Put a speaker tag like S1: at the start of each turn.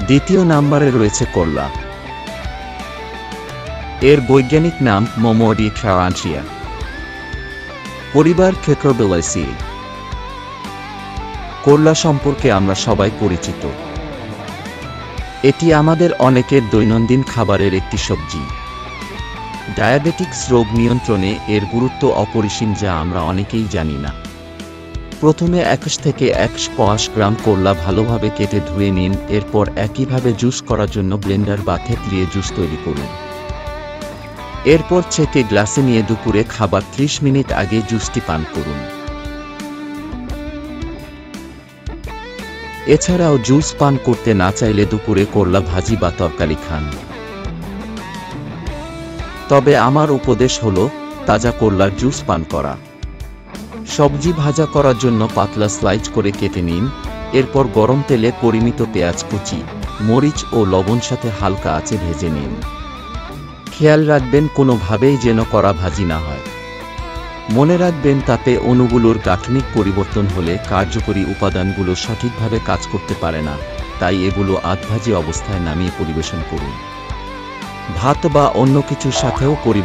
S1: দ্বিতীয় নম্বরে রয়েছে করলা। এর বৈজ্ঞানিক নাম মোমোডিফারান্সিয়া, পরিবার ক্যাক্রোবেলাসিয়াe। করলা সম্পর্কে আমরা সবাই পরিচিত। এটি আমাদের অনেকের দৈনন্দিন খাবারের একটি সবজি। ডায়াবেটিক্স রোগ নিয়ন্ত্রণে এর গুরুত্ব অপরিসীম, যা আমরা অনেকেই জানি না। প্রথমে 21 থেকে 150 গ্রাম করলা ভালোভাবে কেটে ধুয়ে নিন। এরপর একইভাবে জুস করার জন্য ব্লেন্ডার বা থেতলিয়ে জুস তৈরি করুন। এরপর ছেঁকে গ্লাসে নিয়ে দুপুরে খাবার 30 মিনিট আগে জুসটি পান করুন। এছাড়াও জুস পান করতে না চাইলে দুপুরে করলা ভাজি বা তরকারি খান। তবে আমার উপদেশ হলো তাজা করলার জুস পান করা। সবজি ভাজা করার জন্য পাতলা স্লাইস করে কেটে নিন। এরপর গরম তেলে পরিমিত পেঁয়াজ কুচি, মরিচ ও লবণ সাথে হালকা আঁচে ভেজে নিন। খেয়াল রাখবেন কোনোভাবেই যেন কড়া ভাজি না হয়। মনে রাখবেন তাতে অণুগুলোর গাঠনিক পরিবর্তন হলে কার্যকরী উপাদানগুলো সঠিকভাবে কাজ করতে পারে না, তাই এগুলো আধভাজি অবস্থায় নামিয়ে পরিবেশন করুন। ভাত বা অন্য কিছুর সাথেও পরিবেশন